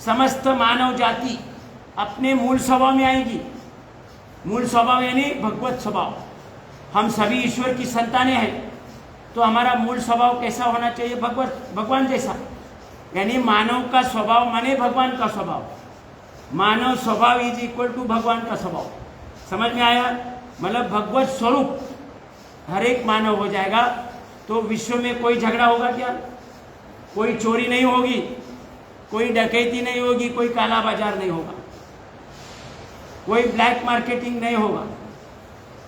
B: समस्त मानव जाति अपने मूल स्वभाव में आएगी। मूल स्वभाव यानी भगवत स्वभाव। हम सभी ईश्वर की संतानें हैं, तो हमारा मूल स्वभाव कैसा होना चाहिए? भगवान जैसा। यानी मानव का स्वभाव माने भगवान का स्वभाव। मानव स्वभाव इज इक्वल टू भगवान का स्वभाव। समझ में आया? मतलब भगवत स्वरूप हर एक मानव हो जाएगा, तो विश्व में कोई झगड़ा होगा क्या? कोई चोरी नहीं होगी, कोई डकैती नहीं होगी, कोई काला बाजार नहीं होगा, कोई ब्लैक मार्केटिंग नहीं होगा,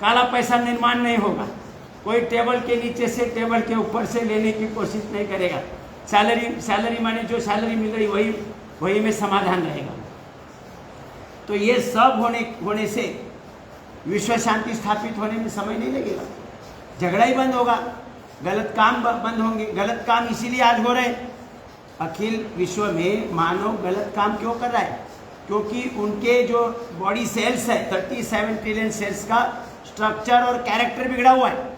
B: काला पैसा निर्माण नहीं होगा, कोई टेबल के नीचे से टेबल के ऊपर से लेने की कोशिश नहीं करेगा। सैलरी माने जो सैलरी मिल रही वही में समाधान रहेगा। तो ये सब होने से विश्व शांति स्थापित होने में समय नहीं लगेगा। झगड़ा ही बंद होगा, गलत काम बंद होंगे। गलत काम इसीलिए आज हो रहे हैं। अखिल विश्व में मानव गलत काम क्यों कर रहा है? क्योंकि उनके जो बॉडी सेल्स है, 37 ट्रिलियन सेल्स का स्ट्रक्चर और कैरेक्टर बिगड़ा हुआ है।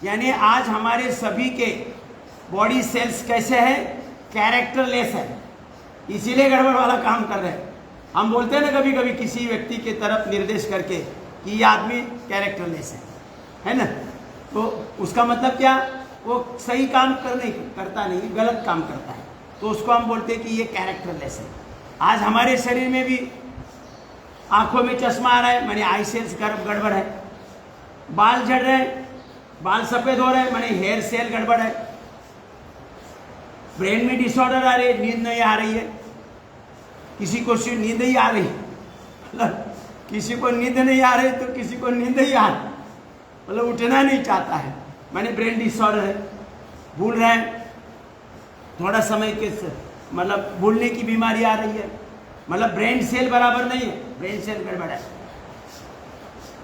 B: यानी आज हमारे सभी के बॉडी सेल्स कैसे हैं? कैरेक्टरलेस है। इसीलिए गड़बड़ वाला काम कर रहे हैं। हम बोलते हैं ना कभी कभी किसी व्यक्ति के तरफ निर्देश करके कि ये आदमी कैरेक्टरलेस है ना? तो उसका मतलब क्या? वो सही काम करता नहीं, गलत काम करता है, तो उसको हम बोलते हैं कि ये कैरेक्टरलेस है। आज हमारे शरीर में भी आंखों में चश्मा आ रहा है, माने आई सेल्स गड़बड़ है। बाल झड़ रहे हैं, बाल सफेद हो रहे हैं, माने हेयर सेल गड़बड़ है। ब्रेन में डिसऑर्डर आ रही है, नींद नहीं आ रही है। किसी को नींद ही आ रही, मतलब किसी को नींद नहीं आ रही तो किसी को नींद ही आ रही, मतलब उठना नहीं चाहता है, माने ब्रेन डिसऑर्डर है। भूल रहे हैं, थोड़ा समय के मतलब भूलने की बीमारी आ रही है, मतलब ब्रेन सेल बराबर नहीं है, ब्रेन सेल गड़बड़ है।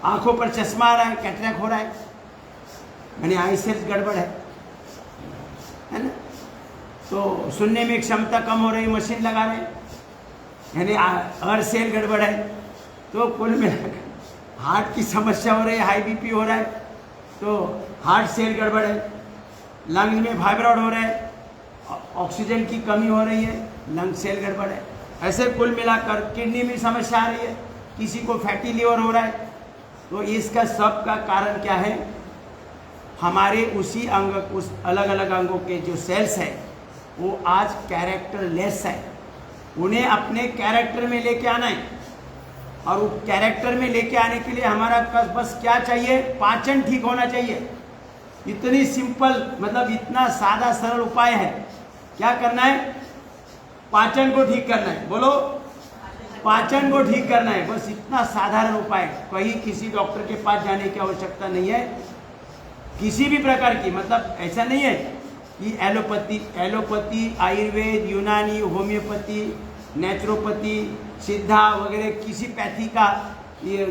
B: आंखों पर चश्मा आ रहा है, कैटरैक्ट हो रहा है, यानी आई सेल्स गड़बड़ है ना? तो सुनने में क्षमता कम हो रही, मशीन लगा रहे हैं, यानी अगर सेल गड़बड़ है। तो कुल मिलाकर हार्ट की समस्या हो रही है, हाई बीपी हो रहा है, तो हार्ट सेल गड़बड़ है। लंग में फाइब्रॉइड हो रहा है, ऑक्सीजन की कमी हो रही है, लंग सेल गड़बड़ है। ऐसे कुल मिलाकर किडनी में समस्या आ रही है, किसी को फैटी लिवर हो रहा है। तो इसका सब का कारण क्या है? हमारे उसी अंग, उस अलग अलग अंगों के जो सेल्स हैं वो आज कैरेक्टरलेस है। उन्हें अपने कैरेक्टर में लेके आना है, और वो कैरेक्टर में लेके आने के लिए हमारा बस क्या चाहिए? पाचन ठीक होना चाहिए। इतनी सिंपल, मतलब इतना सादा सरल उपाय है। क्या करना है? पाचन को ठीक करना है। बोलो, पाचन को ठीक करना है। बस इतना साधारण उपाय, कहीं किसी डॉक्टर के पास जाने की आवश्यकता नहीं है, किसी भी प्रकार की। मतलब ऐसा नहीं है कि एलोपैथी, आयुर्वेद, यूनानी, होम्योपैथी, नेचुरोपैथी, सिद्धा वगैरह किसी पैथी का ये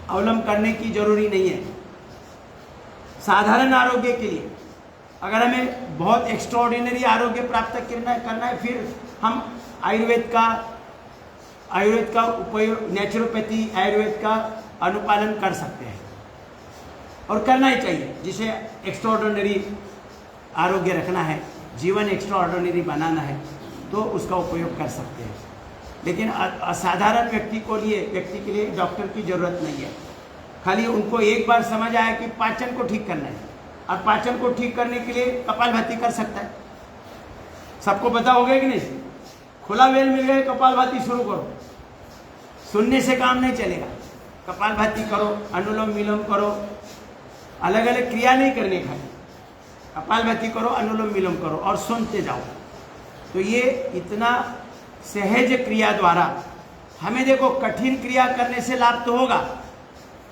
B: अवलंब करने की जरूरी नहीं है। साधारण आरोग्य के लिए अगर हमें बहुत एक्स्ट्राऑर्डिनरी आरोग्य प्राप्त करना है, फिर हम आयुर्वेद का उपयोग, नेचुरोपैथी, आयुर्वेद का अनुपालन कर सकते हैं और करना ही चाहिए। जिसे एक्स्ट्राऑर्डिनरी आरोग्य रखना है, जीवन एक्स्ट्राऑर्डिनरी बनाना है, तो उसका उपयोग कर सकते हैं। लेकिन असाधारण व्यक्ति के लिए डॉक्टर की जरूरत नहीं है। खाली उनको एक बार समझ आया कि पाचन को ठीक करना है, और पाचन को ठीक करने के लिए कपालभाति कर सकता है। सबको पता होगा कि नहीं? खुला वेल मिल गए, कपालभाति शुरू करो। सुनने से काम नहीं चलेगा। कपालभाति करो, अनुलोम विलोम करो, अलग अलग क्रिया नहीं करने, खाली कपालभाति करो, अनुलोम विलोम करो और सुनते जाओ। तो ये इतना सहज क्रिया द्वारा हमें, देखो, कठिन क्रिया करने से लाभ तो होगा,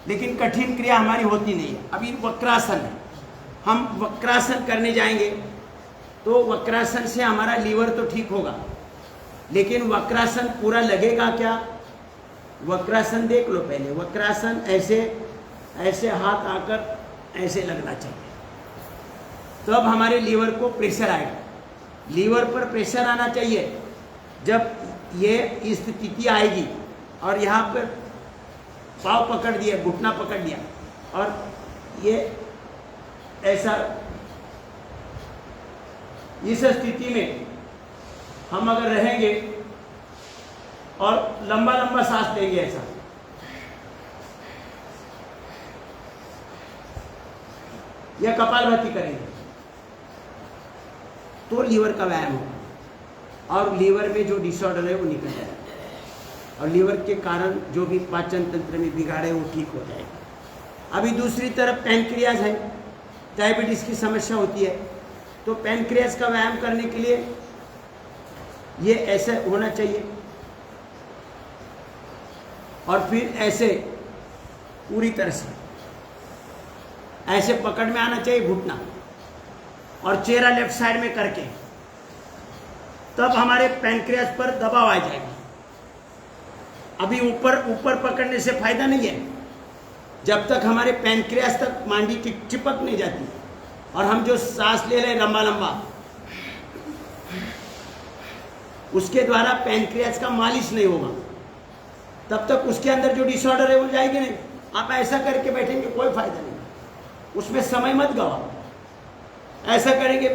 B: लेकिन कठिन क्रिया हमारी होती नहीं है। अभी वक्रासन है, हम वक्रासन करने जाएंगे तो वक्रासन से हमारा लीवर तो ठीक होगा, लेकिन वक्रासन पूरा लगेगा क्या? वक्रासन देख लो पहले। वक्रासन ऐसे हाथ आकर ऐसे लगना चाहिए, तब हमारे लीवर को प्रेशर आएगा। लीवर पर प्रेशर आना चाहिए। जब ये स्थिति आएगी और यहाँ पर पाँव पकड़ दिया, घुटना पकड़ लिया, और ये ऐसा, इस स्थिति में हम अगर रहेंगे और लंबा लंबा सांस लेंगे, ऐसा या कपालभाति करेंगे, तो लीवर का व्यायाम होगा और लीवर में जो डिसऑर्डर है वो निकल जाएगा, और लीवर के कारण जो भी पाचन तंत्र में बिगाड़ है वो ठीक हो जाएगा। अभी दूसरी तरफ पैनक्रियाज है, डायबिटीज की समस्या होती है, तो पैनक्रियाज का व्यायाम करने के लिए ये ऐसे होना चाहिए, और फिर ऐसे पूरी तरह से ऐसे पकड़ में आना चाहिए घुटना, और चेहरा लेफ्ट साइड में करके, तब हमारे पैनक्रियाज पर दबाव आ जाएगा। अभी ऊपर पकड़ने से फायदा नहीं है, जब तक हमारे पैनक्रियाज तक मांडी चिपक नहीं जाती, और हम जो सांस ले रहे लंबा लंबा, उसके द्वारा पैनक्रियाज का मालिश नहीं होगा, तब तक उसके अंदर जो डिसऑर्डर है वो जाएगी नहीं। आप ऐसा करके बैठेंगे, कोई फायदा नहीं, उसमें समय मत गवाओ। ऐसा करेंगे,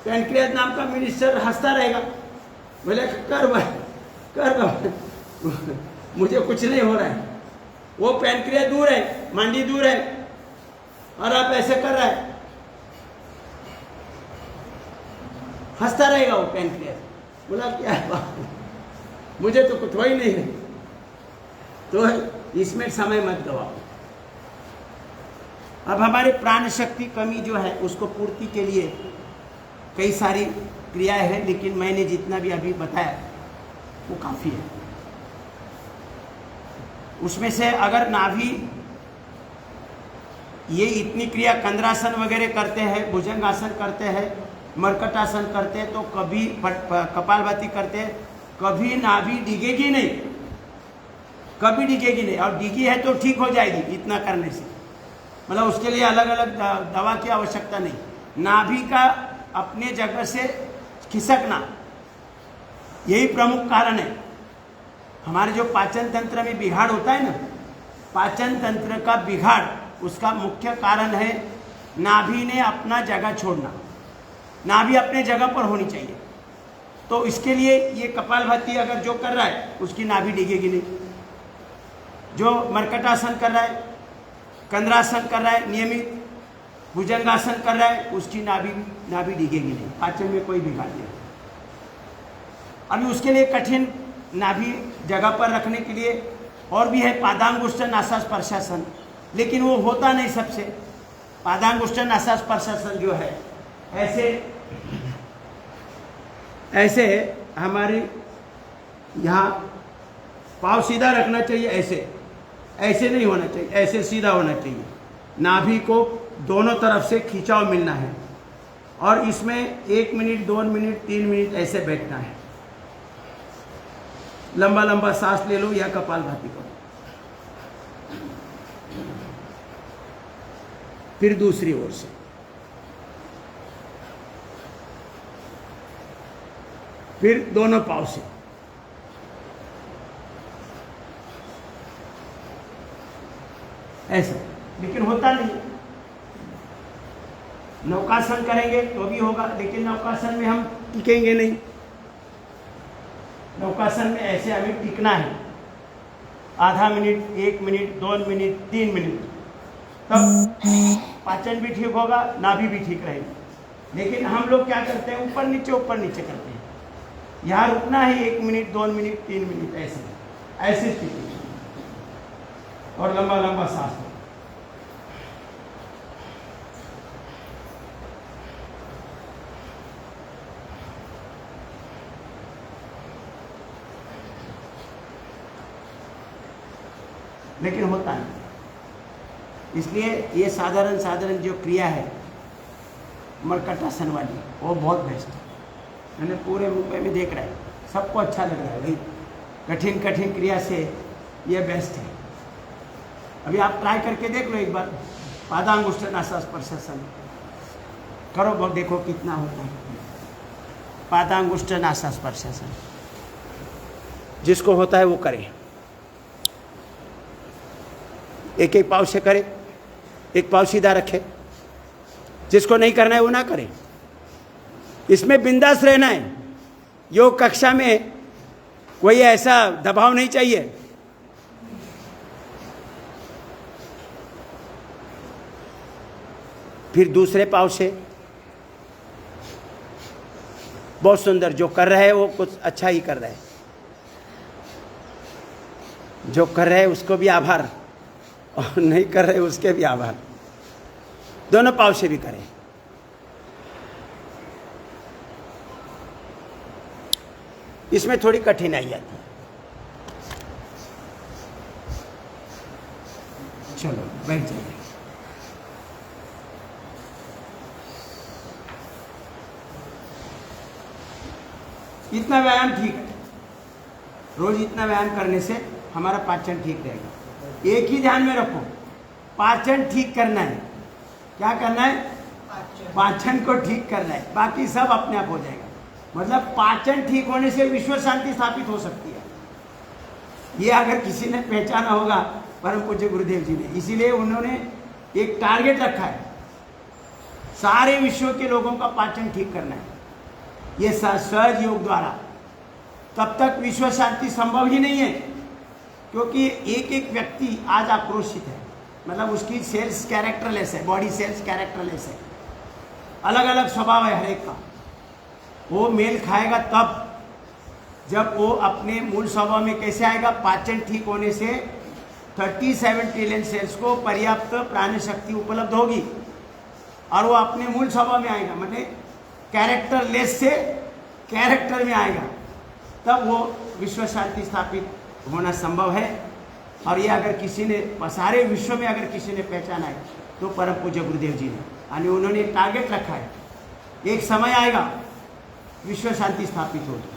B: पैनक्रियाज नाम का मिनिस्टर हंसता रहेगा, बोले कर मुझे कुछ नहीं हो रहा है। वो पैनक्रियाज दूर है, मांडी दूर है, और आप ऐसे कर रहा है, हंसता रहेगा वो पैनक्रियाज, बोला क्या है, मुझे तो कुछ हो ही नहीं है। तो इसमें समय मत गवाओ। अब हमारे प्राण शक्ति कमी जो है उसको पूर्ति के लिए कई सारी क्रियाएं हैं, लेकिन मैंने जितना भी अभी बताया वो काफ़ी है। उसमें से अगर नाभि, ये इतनी क्रिया कंद्रासन वगैरह करते हैं, भुजंगासन करते हैं, मरकटासन करते हैं, तो कभी कपालभाति करते हैं, कभी नाभि डिगेगी नहीं, कभी डिगेगी नहीं, और डिगी है तो ठीक हो जाएगी इतना करने से। मतलब उसके लिए अलग अलग दवा की आवश्यकता नहीं। नाभि का अपने जगह से खिसकना, यही प्रमुख कारण है। हमारे जो पाचन तंत्र में बिगाड़ होता है ना, पाचन तंत्र का बिगाड़, उसका मुख्य कारण है नाभि ने अपना जगह छोड़ना। नाभि अपने जगह पर होनी चाहिए, तो इसके लिए ये कपालभाति अगर जो कर रहा है उसकी नाभि डिगेगी नहीं। जो मरकटासन कर रहा है, कंद्रासन कर रहा है, नियमित भुजंगासन कर रहा है, उसकी नाभि डिगेगी नहीं, पाचन में कोई बिगाड़ नहीं। अभी उसके लिए कठिन नाभि जगह पर रखने के लिए और भी है, पादांगुष्ठ नासास्पर्शासन, लेकिन वो होता नहीं सबसे। पादांगुष्ठ नासास्पर्शासन जो है, ऐसे हमारी यहाँ पाँव सीधा रखना चाहिए, ऐसे नहीं होना चाहिए, ऐसे सीधा होना चाहिए। नाभि को दोनों तरफ से खिंचाव मिलना है और इसमें 1 मिनट 2 मिनट 3 मिनट ऐसे बैठना है। लंबा लंबा सांस ले लो या कपालभाति करो। फिर दूसरी ओर से फिर दोनों पाँव से ऐसा, लेकिन होता नहीं। नौकासन करेंगे तो भी होगा, लेकिन नौकासन में हम टिकेंगे नहीं। नौकासन में ऐसे हमें टिकना है, आधा मिनट, 1 मिनट, 2 मिनट, 3 मिनट, तब पाचन भी ठीक होगा, नाभि भी ठीक रहेगी। लेकिन हम लोग क्या करते हैं, ऊपर नीचे करते हैं। यहाँ रुकना है 1 मिनट, 2 मिनट, 3 मिनट, ऐसे स्थिति और लंबा लंबा सांस लो। लेकिन होता नहीं, इसलिए ये साधारण जो क्रिया है मर्कटासन वाली, वो बहुत बेस्ट है। मैंने पूरे मुंबई में देख रहा है, सबको अच्छा लग रहा है भाई। कठिन क्रिया से ये बेस्ट है। अभी आप ट्राई करके देख लो एक बार, पादांगुष्ठ नासास्पर्शासन करो, देखो कितना होता है। पादांगुष्ठ नासास्पर्शासन जिसको होता है वो करे, एक पाँव से करे, एक पाँव सीधा रखे। जिसको नहीं करना है वो ना करे। इसमें बिंदास रहना है। योग कक्षा में कोई ऐसा दबाव नहीं चाहिए। फिर दूसरे पाँव से बहुत सुंदर, जो कर रहा है वो कुछ अच्छा ही कर रहा है, जो कर रहे हैं उसको भी आभार और नहीं कर रहे उसके भी आभार। दोनों पाँव से भी करें। इसमें थोड़ी कठिनाई आती है। चलो बैठ जाइए। इतना व्यायाम ठीक है, रोज इतना व्यायाम करने से हमारा पाचन ठीक रहेगा। एक ही ध्यान में रखो, पाचन ठीक करना है। क्या करना है? पाचन को ठीक करना है, बाकी सब अपने आप हो जाएगा। मतलब पाचन ठीक होने से विश्व शांति स्थापित हो सकती है। ये अगर किसी ने पहचाना होगा परम पूज्य गुरुदेव जी ने, इसीलिए उन्होंने एक टारगेट रखा है, सारे विश्व के लोगों का पाचन ठीक करना है। ये सहज योग द्वारा, तब तक विश्व शांति संभव ही नहीं है, क्योंकि एक एक व्यक्ति आज आक्रोशित है। मतलब उसकी सेल्स कैरेक्टरलेस है, बॉडी सेल्स कैरेक्टरलेस है, अलग अलग स्वभाव है हर एक का। वो मेल खाएगा तब जब वो अपने मूल स्वभाव में कैसे आएगा? पाचन ठीक होने से 37 ट्रिलियन सेल्स को पर्याप्त प्राण शक्ति उपलब्ध होगी और वो अपने मूल स्वभाव में आएगा। मतलब कैरेक्टरलेस से कैरेक्टर में आएगा, तब वो विश्व शांति स्थापित होना संभव है। और ये अगर किसी ने सारे विश्व में अगर किसी ने पहचाना है तो परम पूज्य गुरुदेव जी ने, यानी उन्होंने एक टारगेट रखा है, एक समय आएगा विश्व शांति स्थापित होगी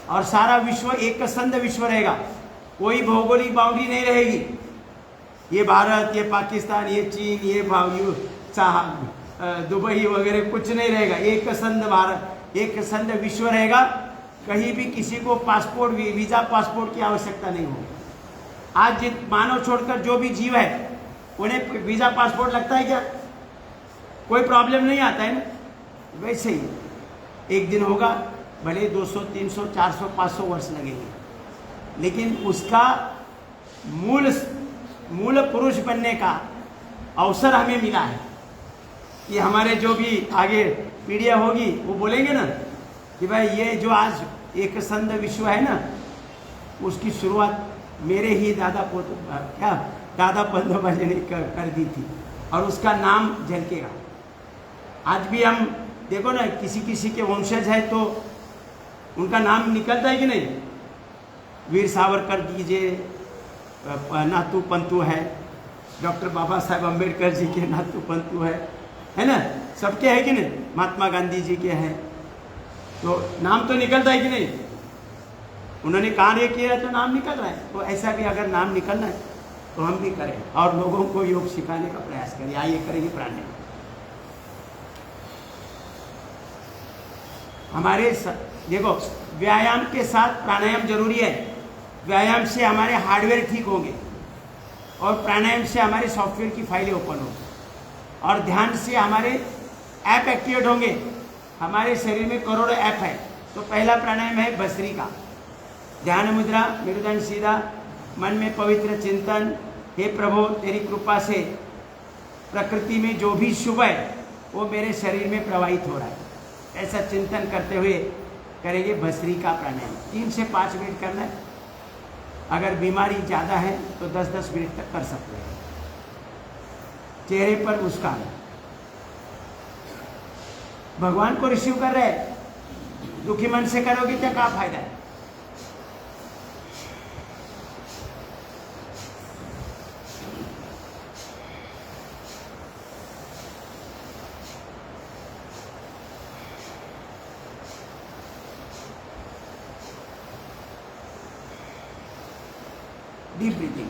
B: और सारा विश्व एक संध विश्व रहेगा, कोई भौगोलिक बाउंड्री नहीं रहेगी। ये भारत, ये पाकिस्तान, ये चीन, ये दुबई वगैरह कुछ नहीं रहेगा। एक संध भारत, एक संध विश्व रहेगा। कहीं भी किसी को पासपोर्ट, वीजा पासपोर्ट की आवश्यकता नहीं होगी। आज मानव छोड़कर जो भी जीव है उन्हें वीजा पासपोर्ट लगता है क्या? कोई प्रॉब्लम नहीं आता है ना। वैसे ही एक दिन होगा, भले 200, 300, 400, 500 वर्ष लगेंगे, लेकिन उसका मूल पुरुष बनने का अवसर हमें मिला है। कि हमारे जो भी आगे पीढ़ियाँ होगी वो बोलेंगे ना कि भाई ये जो आज एक संध विश्व है ना, उसकी शुरुआत मेरे ही दादा पंतोबा जी ने कर दी थी। और उसका नाम झलकेगा। आज भी हम देखो ना, किसी किसी के वंशज है तो उनका नाम निकलता है कि नहीं। वीर सावरकर कीजिए, नातू पंतु है, डॉक्टर बाबा साहेब अम्बेडकर जी के नातू पंतु है ना, सबके है कि नहीं, महात्मा गांधी जी के हैं, तो नाम तो निकलता है कि नहीं। उन्होंने कार्य किया तो नाम निकल रहा है। तो ऐसा भी अगर नाम निकलना है तो हम भी करें और लोगों को योग सिखाने का प्रयास करें। आइए करेंगे प्राणायाम। हमारे देखो, व्यायाम के साथ प्राणायाम जरूरी है। व्यायाम से हमारे हार्डवेयर ठीक होंगे और प्राणायाम से हमारे सॉफ्टवेयर की फाइलें ओपन होंगी और ध्यान से हमारे ऐप एक्टिवेट होंगे। हमारे शरीर में करोड़ों ऐप है। तो पहला प्राणायाम है भस्त्री का। ध्यान मुद्रा, मेरुदंड सीधा, मन में पवित्र चिंतन, हे प्रभु तेरी कृपा से प्रकृति में जो भी शुभ है वो मेरे शरीर में प्रवाहित हो रहा है, ऐसा चिंतन करते हुए करेंगे भस्त्री का प्राणायाम। 3 से 5 मिनट करना है। अगर बीमारी ज़्यादा है तो 10-10 मिनट तक कर सकते हैं। चेहरे पर मुस्कान, भगवान को रिसीव कर रहे हैं। दुखी मन से करोगे क्या फायदा है। Deep breathing.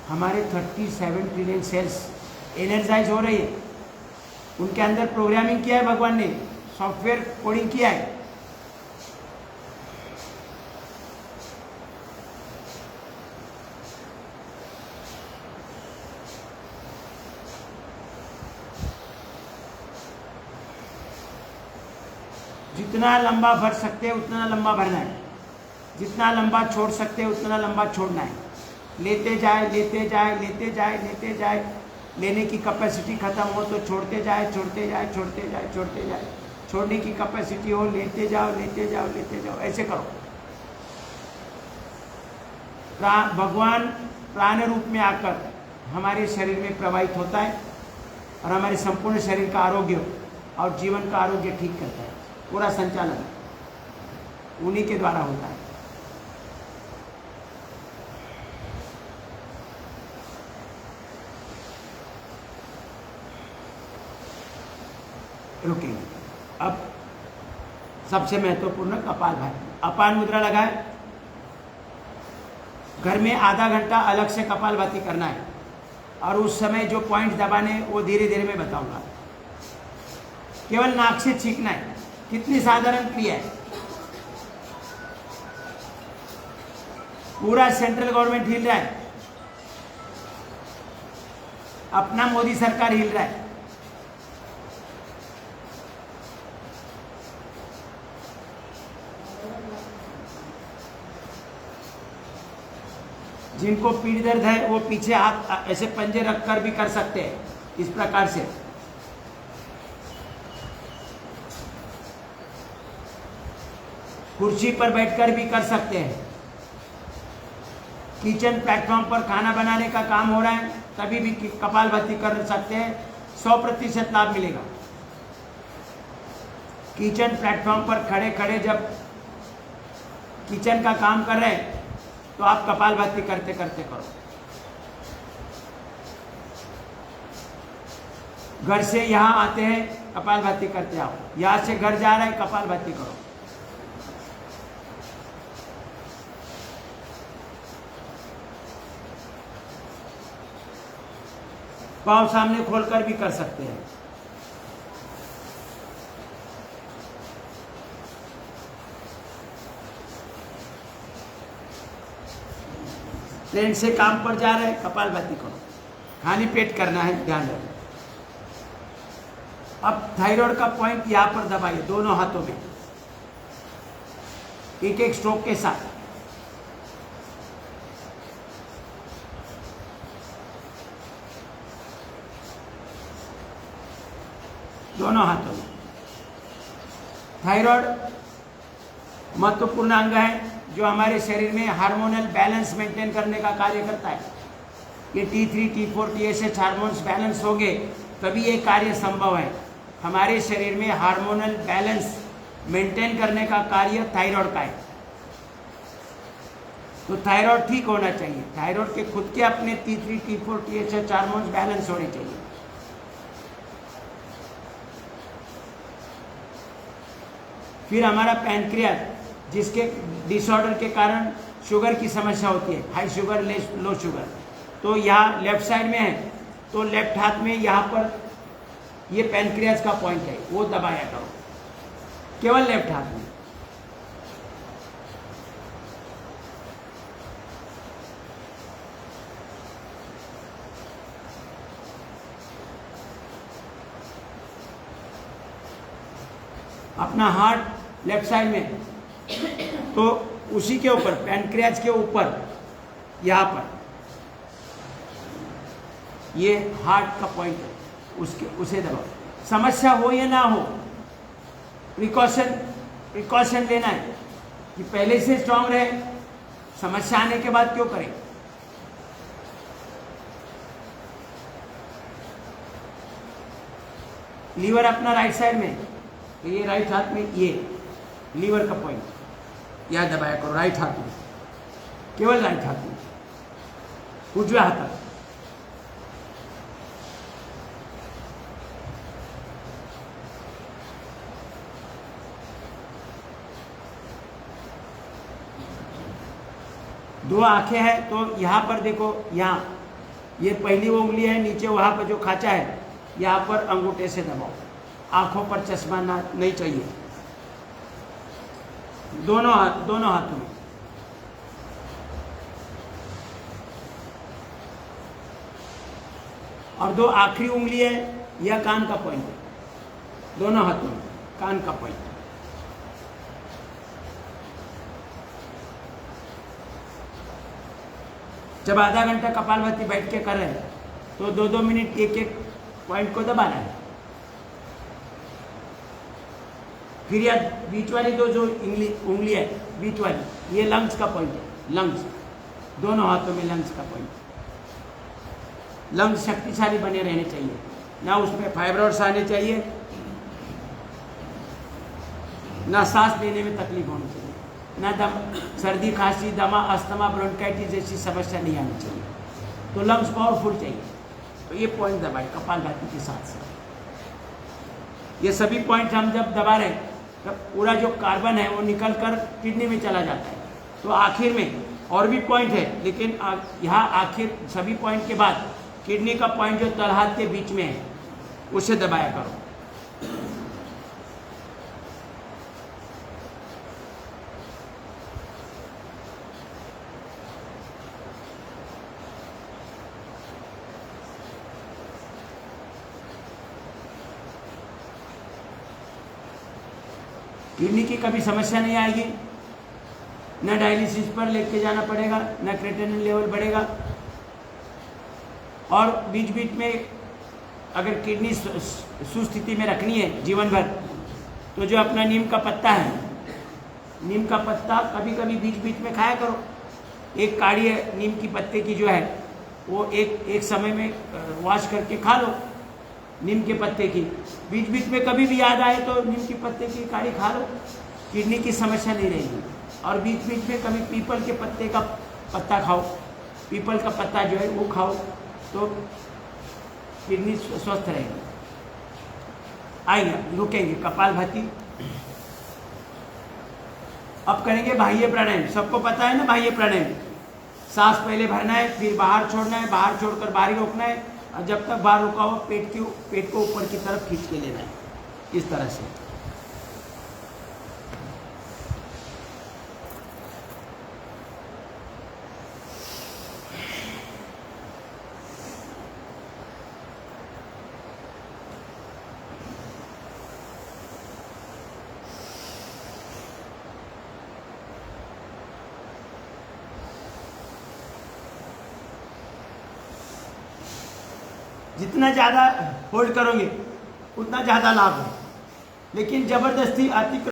B: हमारे 37 ट्रिलियन सेल्स एनर्जाइज हो रही है। उनके अंदर प्रोग्रामिंग किया है भगवान ने, सॉफ्टवेयर कोडिंग किया है। जितना लंबा भर सकते हैं उतना लंबा भरना है, जितना लंबा छोड़ सकते हैं उतना लंबा छोड़ना है। लेते जाए लेते जाए लेते जाए लेते जाए, लेने की कैपेसिटी खत्म हो तो छोड़ते जाए छोड़ते जाए छोड़ते जाए छोड़ते जाए, छोड़ने की कैपेसिटी हो लेते जाओ लेते जाओ लेते जाओ, ऐसे करो। भगवान प्राण रूप में आकर हमारे शरीर में प्रवाहित होता है और हमारे संपूर्ण शरीर का आरोग्य और जीवन का आरोग्य ठीक करता है। पूरा संचालन उन्हीं के द्वारा होता है। रुकेंगे। अब सबसे महत्वपूर्ण कपालभाति। अपान मुद्रा लगाए, घर में आधा घंटा अलग से कपालभाति करना है और उस समय जो पॉइंट दबाने वो धीरे धीरे मैं बताऊंगा। केवल नाक से छींकना है। कितनी साधारण क्रिया है। पूरा सेंट्रल गवर्नमेंट हिल रहा है, अपना मोदी सरकार हिल रहा है। जिनको पीठ दर्द है वो पीछे हाथ ऐसे पंजे रखकर भी कर सकते हैं, इस प्रकार से। कुर्सी पर बैठकर भी कर सकते हैं। किचन प्लेटफॉर्म पर खाना बनाने का काम हो रहा है तभी भी कपालभाति कर सकते हैं, 100% लाभ मिलेगा। किचन प्लेटफॉर्म पर खड़े खड़े जब किचन का काम कर रहे हैं तो आप कपालभाति करते करते करो। घर से यहाँ आते हैं कपालभाति करते आओ, यहाँ से घर जा रहे हैं कपालभाति करो। पाँव सामने खोलकर भी कर सकते हैं। ट्रेन से काम पर जा रहे हैं कपालभाति करो, खाली पेट करना है, ध्यान रखो। अब थायराइड का पॉइंट यहां पर दबाइए दोनों हाथों में, एक एक स्ट्रोक के साथ। दोनों हाथों में। थायराइड महत्वपूर्ण अंग है, जो हमारे शरीर में हार्मोनल बैलेंस मेंटेन करने का कार्य करता है। ये T3, T4, TSH hormones balance होंगे तभी ये कार्य संभव है। हमारे शरीर में हार्मोनल बैलेंस मेंटेन करने का कार्य थायराइड का है। तो थायराइड ठीक होना चाहिए। थायराइड के खुद के अपने T3, T4, TSH hormones balance होने चाहिए। फिर हमारा पैनक्रियाज, जिसके डिसऑर्डर के कारण शुगर की समस्या होती है, हाई शुगर, लो शुगर, तो यहाँ लेफ्ट साइड में है, तो लेफ्ट हाथ में यहाँ पर ये पैनक्रियाज का पॉइंट है, वो दबाया करो, केवल लेफ्ट हाथ में। अपना हार्ट लेफ्ट साइड में, तो उसी के ऊपर, पैनक्रियाज के ऊपर, यहाँ पर ये हार्ट का पॉइंट है, उसे दबाओ। समस्या हो या ना हो, प्रिकॉशन लेना है कि पहले से स्ट्रांग रहे, समस्या आने के बाद क्यों करें। लीवर अपना राइट साइड में, तो ये राइट हाथ में ये लीवर का पॉइंट यह दबाया करो, राइट हाथ में, केवल राइट हाथ में, उजवे हाथ में। दो आंखें हैं, तो यहाँ पर देखो, यहाँ ये पहली उंगली है, नीचे वहाँ पर जो खांचा है, यहाँ पर अंगूठे से दबाओ। आंखों पर चश्मा नहीं चाहिए, दोनों हाथों में। और दो आखिरी उंगली है, यह कान का पॉइंट है, दोनों हाथों में कान का पॉइंट। जब आधा घंटा कपालभाति बैठ के कर रहे हैं, तो 2-2 मिनट एक पॉइंट को दबाना है। फिर यह बीच वाली जो उंगली है, बीच वाली, ये लंग्स का पॉइंट है, लंग्स, दोनों हाथों में लंग्स का पॉइंट। लंग्स शक्तिशाली बने रहने चाहिए, ना उसमें फाइब्रोइड्स आने चाहिए, ना सांस लेने में तकलीफ होनी चाहिए, ना सर्दी, खांसी, दमा, अस्थमा, ब्रोंकाइटिस जैसी समस्या नहीं आनी चाहिए। तो लंग्स पावरफुल चाहिए, तो ये पॉइंट दबाए कपालभाति के साथ साथ। ये सभी पॉइंट हम जब दबा रहे हैं, तब पूरा जो कार्बन है वो निकल कर किडनी में चला जाता है। तो आखिर में और भी पॉइंट है, लेकिन यहाँ आखिर सभी पॉइंट के बाद किडनी का पॉइंट जो तलहाथ के बीच में है, उसे दबाया करो। किडनी की कभी समस्या नहीं आएगी, न डायलिसिस पर लेके जाना पड़ेगा, न क्रिएटिनिन लेवल बढ़ेगा। और बीच बीच में अगर किडनी सुस्थिति में रखनी है जीवन भर, तो जो अपना नीम का पत्ता है, नीम का पत्ता कभी कभी बीच बीच में खाया करो। एक काढ़ी है नीम की पत्ते की जो है, वो एक समय में वॉश करके खा लो, नीम के पत्ते की। बीच बीच में कभी भी याद आए तो नीम के पत्ते की काढ़ी खा लो, किडनी की समस्या नहीं रहेगी। और बीच बीच में कभी पीपल के पत्ते का पत्ता खाओ, पीपल का पत्ता जो है वो खाओ, तो किडनी स्वस्थ रहेगी। आइए रुकेंगे कपालभाति। अब करेंगे बाह्य प्राणायाम। सबको पता है ना बाह्य प्राणायाम? सांस पहले भरना है, फिर बाहर छोड़ना है, बाहर छोड़कर बाहर रोकना है, और जब तक बाहर रुका हो पेट को ऊपर की तरफ खींच के लेना है, इस तरह से। जितना ज़्यादा होल्ड करोगे उतना ज़्यादा लाभ है, लेकिन ज़बरदस्ती अति